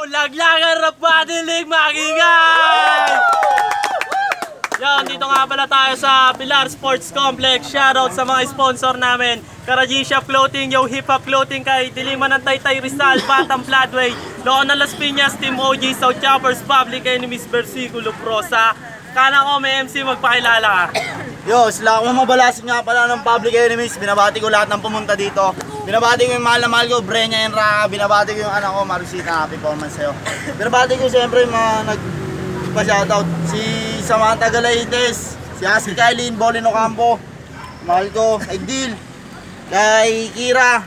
Laglagan Rap Battle League, makingay! Yan, dito nga pala tayo sa Pilar Sports Complex. Shoutout sa mga sponsor namin. Karaji Shop Clothing, Yo Hip Hop Clothing kay Diliman ng Taytay Rizal, Batam Floodway, Loon ng Las Piñas, Team OG, South Choppers, Public Enemies, Versiculo Prosa. Kana ko may MC, magpakilala ka. Yo, sila akong mabalasin nga pala ng Public Enemies. Binabati ko lahat ng pumunta dito. Binabati ko yung mahal na mahal ko, Brenya and Raka. Binabati ko yung anak ko, Marusita. Happy performance sa'yo. Binabati ko siyempre yung mga nagpa-shoutout. Si Samantha Galaites, si Aski Kailin, Bolino Campo, mahal ko, kay Dil, kay Kira,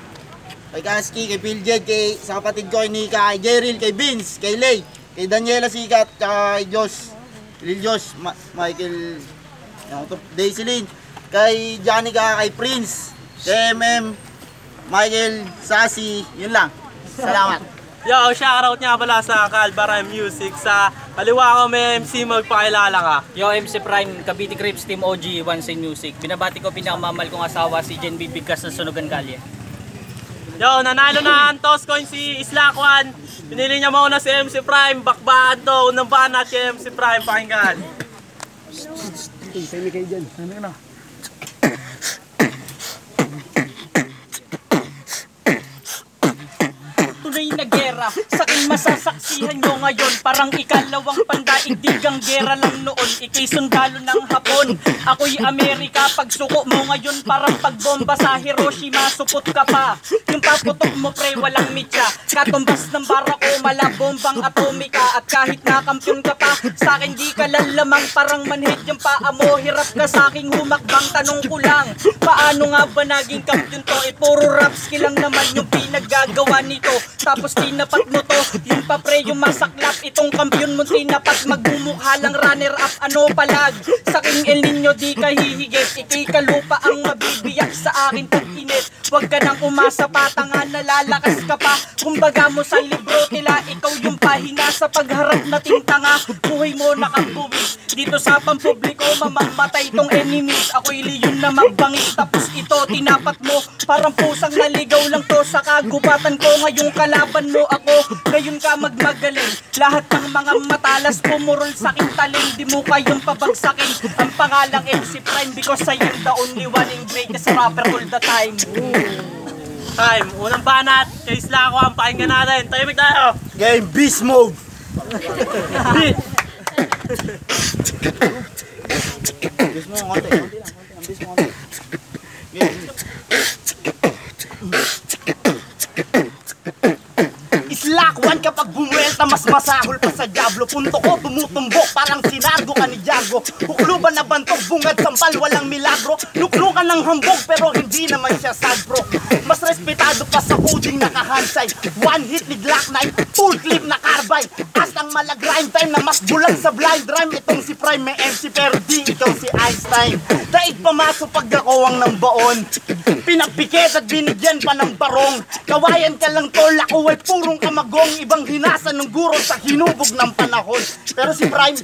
kay Kaski, kay Piljed, sa kapatid ko, kay Nika, kay Jeril, kay Vince, kay Lay, kay Daniela Sikat, kay Josh, Lil Josh, Michael, Daisy Lynn, kay Janica, kay Prince, kay MM, Michael, Sassy, yun lang. Salamat. Yo, shoutout nga pala sa Calvaram Music. Sa kaliwa ko may MC, magpakilala ka. Yo, MC Prime, Cavite Crips, Team OG, One Say Music. Binabati ko pinakamamahal kong asawa, si Jen Bibigkas ng Sunugan Kalye. Yo, nanalo na ang toss coin si Islakwan. Pinili niya muna si MC Prime. Bakbaan to, unang banat kay MC Prime. Pakinggan. Semi kayo dyan. Ano na? Tunay na gera, saking masasaksihan nyo ngayon. Parang ikalawang pandaigdigang gera lang noon. Ika'y sundalo ng Hapon, ako'y Amerika. Pagsuko mo ngayon parang pagbomba sa Hiroshima. Supot ka pa, yung paputok mo pre walang mitya. Katumbas ng bara ko malabombang atomika. At kahit nakampyon ka pa, sa'kin di ka lalamang. Parang manhid yung paa mo, hirap ka sa'king humakbang. Tanong ko lang, paano nga ba naging kampiyon to? Puro rap skill lang naman yung pinaggagawa nito. Tapos tinapat mo to, yung papre yung masaklap. Itong kampiyon mo tinapat, magmumukha lang runner up. Ano palag, saking El Nino di ka hihigit. Ika'y kalupa ang mabibiyak sa akin pag-init. Huwag ka nang umasa pa, tanga nalalakas ka pa. Kumbaga mo sa libro nila, ikaw yung pahinga sa pagharap nating tanga. Buhay mo nakabuwis, dito sa pampubliko mamamatay tong enemies. Ako'y leon na magbangis, tapos ito tinapat mo. Parang pusang naligaw lang to sa kagubatan ko. Ngayong kalaban mo ako, ngayon ka magmagaling. Lahat ng mga matalas pumurol sa aking taling. Di mo kayang pabagsakin ang pangalang MC Prime, because I am the only one in greatest rapper all the time. Time, unang banat kay Islakwan. Pakinggan natin, tahimik tayo. Game Beast Mode. Beast mo, konti lang. Beast mo, konti. Islakwan kapag bumuelta mas masahol pa sa Diablo. Punto ko tumutumbok parang sinargo ka ni Diago. Hukluban na bantog, bungad sampal, walang milagro. Luklukan ng hambog pero hindi naman siya sadbro. Mas respetado pa sa coding nakahansay. One hit ni Glock 9, full clip na carbine. As ang malagrime time na mas bulag sa blind rhyme. Itong si Prime may MC pero di ikaw si Einstein. Daig pamaso pag nakawang ng baon. Pinagpikit at binigyan pa ng barong. Kawayan ka lang tol, ako ay purong kamagong. Ibang hinasa ng guro sa hinubog ng panahon. Pero si Prime,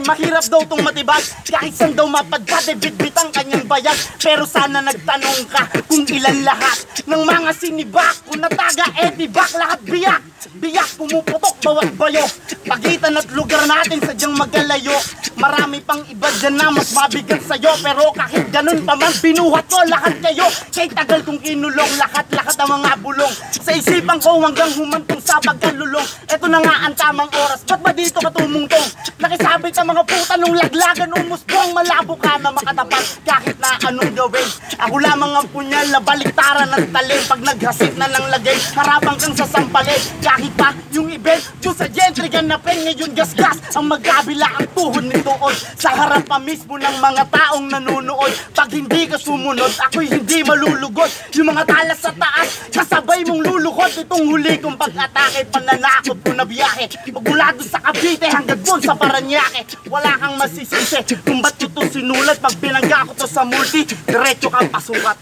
mahirap daw tong matibag. Kahit saan daw mapadpad, bit-bit ang kanyang bayag. Pero sana nagtanong ka kung ilan lahat ng mga sinibak. Kung nataga, tibak, lahat biyak. Biyak, pumuputok, bawat bayo. Pagitan at lugar natin sadyang magalayo. Marami pang iba dyan na mas mabigat sa'yo. Pero kahit ganun pa man, binuhat ko lahat kayo. Kay tagal kong kinulong, lahat ang mga bulong. Sa isipan ko hanggang humantong sa pagkalulong. Eto na nga ang tamang oras, ba't ba dito ka tumungtong? Nakisabit sa mga puta nung laglagan, umusbong. Malabo ka na makatapat kahit na anong gawin. Ako lamang ang punyal na baliktaran ng talim. Pag naghasit na ng lagay, harapang kang sasampalin. Kahit pa yung event, doon sa gentry ganapin. Ngayon gasgas ang magkabila ang tuhod nitoon. Sa harap pa mismo ng mga taong nanunood. Pag hindi ka sumunod, ako'y hindi malulugod. Yung mga talas sa taas, kasabay mong luluhod. Itong huli kong pag-atake, pananakot ko na biyahe. Magmula doon sa Cavite hanggang doon sa Paranaque. Wala kang masisisi kung ba't ito sinulat. Pag binangga ko to sa multi, diretso kang pasukat.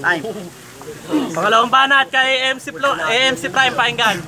Time. Pangalawang banat kay MC Prime, pakinggan.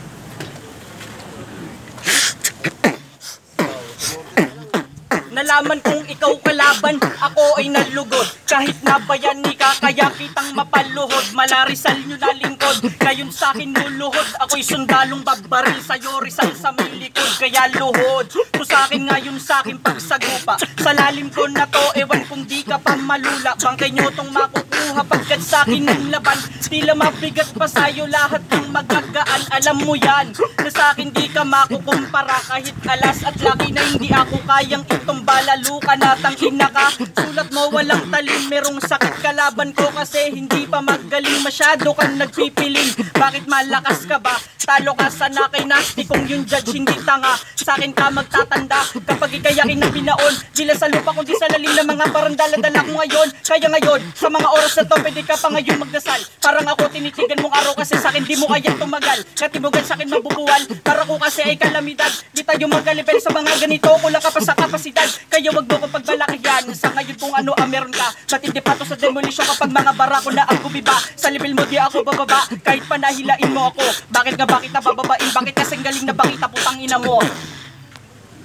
Nalaman kong ikaw kalaban, ako ay nalugod. Kahit nabayani ka, kaya kitang mapaluhod. Malarisal nyo na lingkod, ngayon sa'kin luluhod. Ako'y sundalong babaril sa'yo, Rizal sa may likod. Kaya luhod, to sa'kin ngayon sa'kin pagsagupa. Sa lalim ko na to, ewan kung di ka pa malula. Bangkay nyo tong makukuha pagkat sa'kin ng laban. Tila mabigat pa sa'yo lahat ng magagaan. Alam mo yan, na sa'kin di ka makukumpara. Kahit alas at laki na hindi ako kayang itumba. Lalo ka na tangina ka, sulat mo walang talim. Merong sakit kalaban ko kasi hindi pa magaling. Masyado kang nagpipiling, bakit malakas ka ba? Talo ka sa nakay-nasty kung yung judge hindi tanga. Sa'kin ka magtatanda kapag ikayakin na pinaon. Dila sa lupa kundi sa lalim ng mga parandala-dala ko ngayon. Kaya ngayon, sa mga oras na to, pwede ka pa ngayon magdasal. Parang ako tinitigan mong araw kasi sa'kin di mo kaya tumagal. Katibugan sa'kin mabubuwal, para ko kasi ay kalamidad. Di tayo magkalipel sa mga ganito, kulang ka pa sa kapasidad. Kaya wag mo kong pagbalakihan, sa ngayon kung ano ang meron ka. Matindi pa to sa demolisyon kapag mga barako na ang gumiba. Sa level mo di ako bababa, kahit pa nahilain mo ako. Bakit kita bababain, bakit kasing galing na bakita putang ina mo?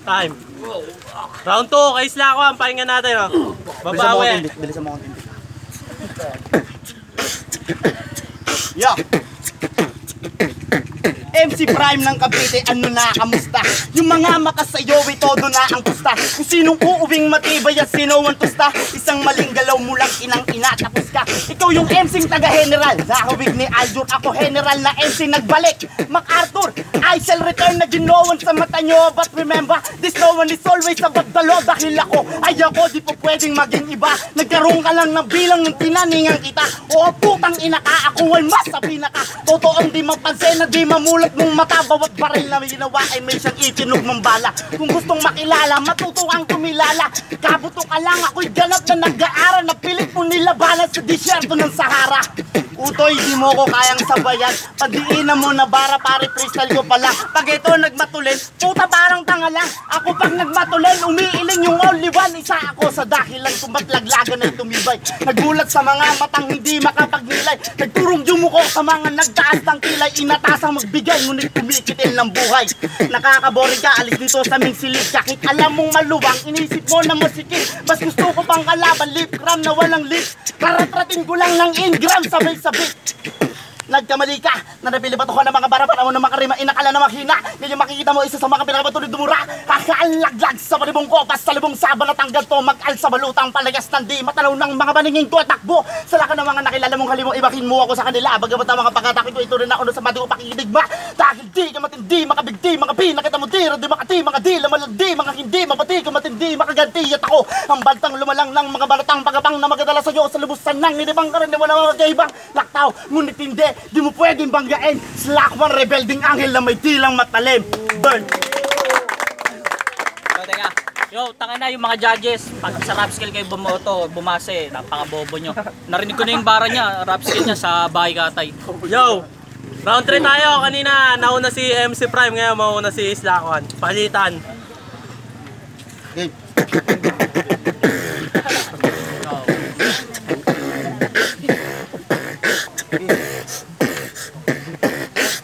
Time. Round 2, kay Slakwan, pahinga natin, oh. Babawi. Bilisan mo konti. Yo! MC Prime ng Cavite, ano na, kamusta? Yung mga makasayo, todo na ang pusta. Kung sinong uuwing matibay at sino ang tusta, isang maling galaw mo lang inang-ina, tapos ka. Ikaw yung MC taga-general, nakawig ni Aljur, ako general na MC nagbalik. MacArthur, I shall return na ginawan sa mata nyo. But remember, this no one is always about the law. Dahil ako, di po pwedeng maging iba. Nagkaroon ka lang ng bilang ng tinaningan kita. O putang ina ka, ako ay mas sa pinaka. Totoong di mapansin na di mamulat mong mata. Bawat baril na may ginawa ay may siyang itinog mong bala. Kung gustong makilala, matuto ang kumilala. Kabuto ka lang, ako'y ganap na nag-aaral. Napilit mo nilabanan sa disyerto ng Sahara. Utoy, di mo ko kayang sabayan. Pagdiinan mo na bara, pare freestyle ko pala. Pag ito nagmatulin, puta parang tanga lang. Ako pag nagmatulin, umiiling yung only one. Isa ako sa dahilan kung ba't laglagan ay tumibay. Nagulat sa mga matang hindi makapagnilay. Nagturong yumuko sa mga nagtaas ng kilay. Inatasang magbigay, ngunit kumikitil ng buhay. Nakakaboring ka, alis dito sa ming silid. Kahit alam mong maluwang, inisip mo na masikip. Mas gusto ko pang kalaban, lip gram na walang lip. Karatratin ko lang ng ingram, sabay-sabit. Nagkamali ka, nanapili ba ito ka ng mga bara para mo na makarima, inakala na mahina. Ngayon makikita mo isa sa mga pinakapatuloy dumura. Kakaalaglag sa malibong kopas, sa libong saba na tanggal to. Mag-al sa balutang palayas ng di matalaw ng mga baninging ko at takbo. Sa laka ng mga nakilala mong halimong ibakin mo ako sa kanila. Bagamat ang mga pagkatakit ko, ito rin ako sa mati ko pakikidigma. Dahil di ka matindi, makabigdi, makabi, nakita mo di, di makati, mga di, lamalandi, mga hindi, mapati, kumatindi, makaganti. At ako, ang bantang lumalang ng mga balatang pagabang na magadala sa iyo sa lubusan ng inibang karaniwan na mga kaibang laktaw. Ngunit hindi, di mo pwedeng banggain. Slakwan rebelding angel na may tilang matalim. Burn! So, teka. Yo, tanga na yung mga judges. Pag sa rap skill kayo bumoto, bumase, napakabobo nyo. Narinig ko na yung bara niya, rap skill niya sa bahay katay. Yo! Round 3 tayo. Kanina, nauna si MC Prime. Ngayon, mauna si Slakwan. Palitan. Okay.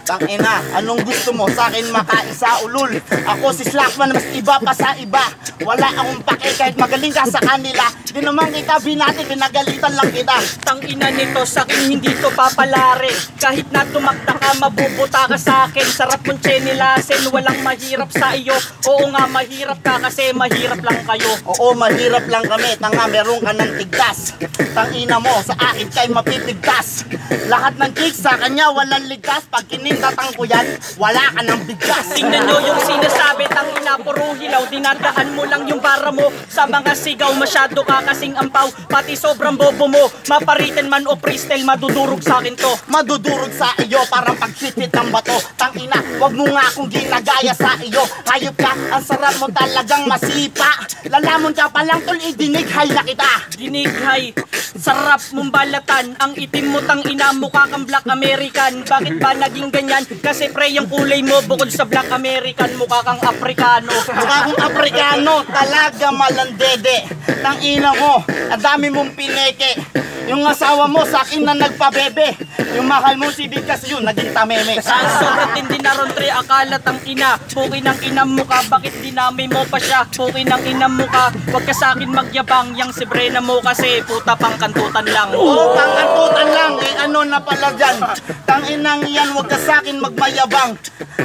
Tangina, anong gusto mo sa akin makaisa ulul? Ako si Slakwan, mas iba pa sa iba. Wala akong pake kahit magaling ka sa kanila. Di naman kita binati, pinagalitan lang kita. Tangina nito, sa akin hindi to papalari. Kahit na tumakta ka, mabubuta ka sa akin. Sarap mong chenilasin, walang mahirap sa iyo. Oo nga, mahirap ka kasi mahirap lang kayo. Oo, mahirap lang kami. Tanga, meron ka ng tigtas. Tangina mo, sa akin kay mapipigtas. Lahat ng chicks sa kanya walang ligtas. Pag kinindatang ko yan, wala ka ng bigkas. Tingnan nyo yung sinasabi, tangina, puro hilaw. Dinadaan mo lang yung bara mo sa mga sigaw. Masyado ka kasing ampaw, pati sobrang bobo mo. Maparitin man o freestyle, madudurog sa akin to. Madudurog sa iyo, parang pagsipit ng bato. Tangina, wag mo nga akong ginagaya sa iyo. Hayop ka, ang sarap mo talagang masipa. Lalamon ka palang tol, idinighay na kita. Dinighay, sarap mong balatan. Ang itim mo tangina, mukha kang Black American. Bakit ba naging ganyan? Kasi pre yung kulay mo bukod sa Black American, mukha kang African. Amerikano. Mukha kong Aprikano, talaga malandede. Tang ina mo, ang dami mong pineke. Yung asawa mo sa akin na nagpabebe. Yung mahal mo si Bigkas yun, naging tameme. Sa sobrang tindi na ron, tre, akala tang ina. Puki ng ina mo ka, bakit dinamay mo pa siya? Puki ng ina mo ka, wag ka sa akin magyabang. Yang si Brena mo kasi, puta pang kantutan lang. Oo, pangkantutan lang, eh ano na pala dyan. Tang inang yan, wag ka sa akin magmayabang.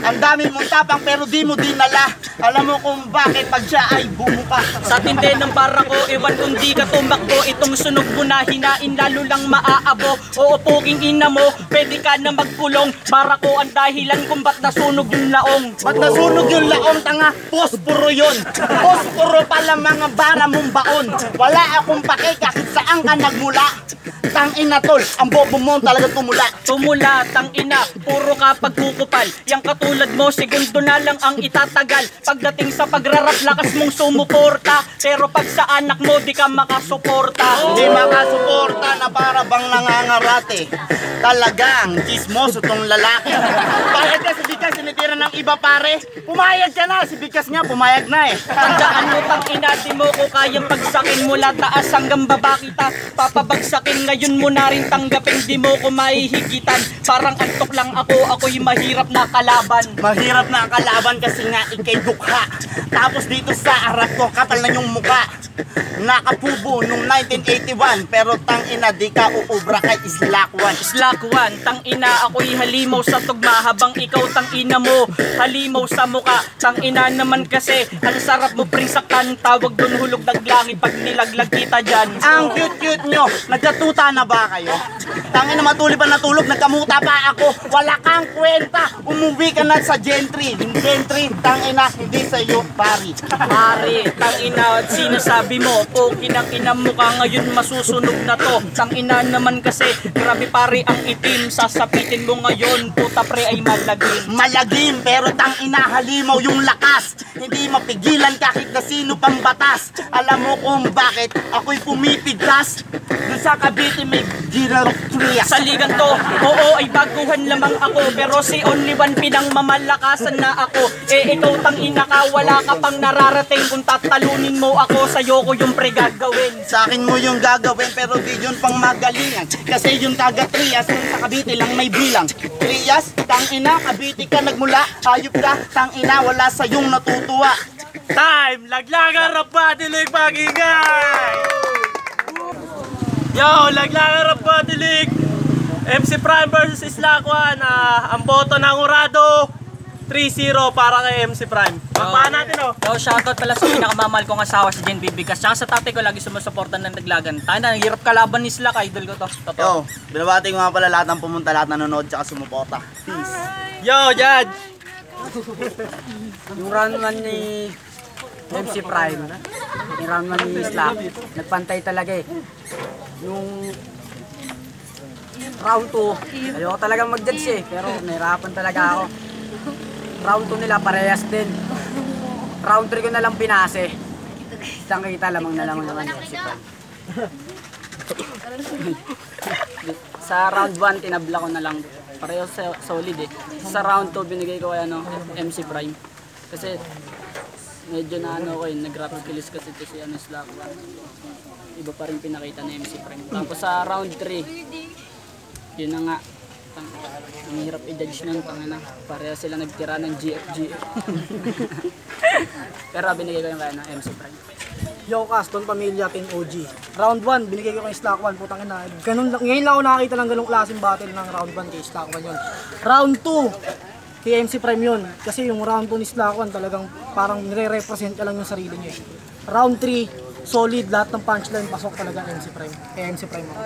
Ang dami mong tapang pero di mo dinala. Alam mo kung bakit pag siya ay bumuka. Sa tindi ng bara ko, iwan kung di ka tumakbo. Itong sunog mo na hinain, lalo lang maaabo. Oo, puking ina mo, pwede ka na magpulong. Bara ko ang dahilan kung ba't nasunog yung laong. Ba't nasunog yung laong, tanga? Posporo yun. Posporo pala mga bara mong baon. Wala akong pake kahit saan ka nagmula. Tang ina tol, ang bobo mo talaga tumula. Tumula, tang ina, puro ka pagkukupal. Yang katulad mo, segundo na lang ang itatagal. Pagdating sa pagrarap, lakas mong sumuporta. Pero pag sa anak mo, di ka makasuporta. Hindi makasuporta na para bang nangangarate. Talagang chismoso tong lalaki. Bakit ka si Bigkas sinitira ng iba pare? Pumayag ka na, si Bigkas nga pumayag na eh. Tandaan mo, tang ina, di mo ko kayang pagsakin mula taas hanggang baba kita. Papabagsakin ngayon mo na rin tanggapin, di mo ko mahihigitan. Parang antok lang ako, ako'y mahirap na kalaban. Mahirap na ang kalaban kasi nga ikay dukha. Tapos dito sa harap ko, kapal na yung muka. Nakapubo nung 1981, pero tang ina di ka uubra kay Islakwan. Islakwan, tang ina, ako'y halimaw sa tugma. Habang ikaw tang ina mo, halimaw sa muka. Tang ina naman kasi, ang sarap mo prisakan. Tawag dun hulog ng langit pag nilaglag kita dyan. Ang cute-cute nyo, nagkatuta na ba kayo? Tangin na matulog pa natulog, nagkamuta pa ako. Wala kang kwenta, umuwi ka na sa gentry. Gentry, tangina, hindi sa'yo, pari. Pare, tang ina, sinasabi mo, okay ng ina mo ka ngayon masusunog na to. Tang ina naman kasi, grabe pare ang itim, sasapitin mo ngayon, puta pre ay malagim. Malagim, pero tangina halimaw yung lakas. Hindi mapigilan kahit na sino pang batas. Alam mo kung bakit ako'y pumipigtas. Doon sa Cavite may ginaroktriya. Sa ligang to, oo ay baguhan lamang ako, pero si Only One pinang mamalakasan na ako. Eh ikaw tang ina ka, wala ka pang nararating. Kung tatalunin mo ako, sa'yo ko yung pre gagawin. Sa akin mo yung gagawin pero di yun pang magalingan. Kasi yung taga Trias kung sa Cavite lang may bilang. Trias, tang ina, Cavite ka nagmula. Hayop ka, tang ina, wala sa yung natutuwa. Time! Laglagan rap Body League magingay! Yo! Laglagan rap Body League! MC Prime versus Islakwan. Ang boto ng Urado 3-0 para kay MC Prime. Pagpaan natin oh. Yo, shoutout pala sa pinakamamahal kong asawa si Jen Bibigas. Tsaka sa tatay ko lagi sumusuportan ng Naglagan. Tayo na, hirap kalaban ni Slak, idol ko to. Yo, Totoo. binabati ko nga pala lahat ng pumunta, lahat nanonood tsaka sumuporta. Peace. Yo, Jad! Yung round 1 ni MC Prime, yung round 1 ni Slap, nagpantay talaga eh. Yung round 2, ayoko talagang mag-judge eh, pero nahirapan talaga ako. Round 2 nila parehas din. Round 3 ko na lang pinase. Saan kita lamang na lamang naman MC Prime. Sa round 1, tinabla ko na lang. Pareho solid eh. Sa round 2, binigay ko kay MC Prime. Kasi medyo na ko eh, nag-rap skills kasi ito si Slack. Iba pa rin pinakita ni MC Prime. Tapos sa round 3, yun na nga. Ang hirap i-judge nun, pareho sila nagtira ng GFG. Pero binigay ko yung kaya ng MC Prime. Yo, Caston, Pamilya, Team OG. Round 1, binigay ko kay Slackwan, putang ina. Ganun, ngayon lang ako nakakita ng ganung klaseng battle ng round 1 kay Slackwan yun. Round 2, kay MC Prime yun. Kasi yung round 2 ni Slackwan talagang parang nire-represent ka lang yung sarili niya. Round 3, solid, lahat ng punchline, pasok talaga MC Prime. Kay MC Prime ako.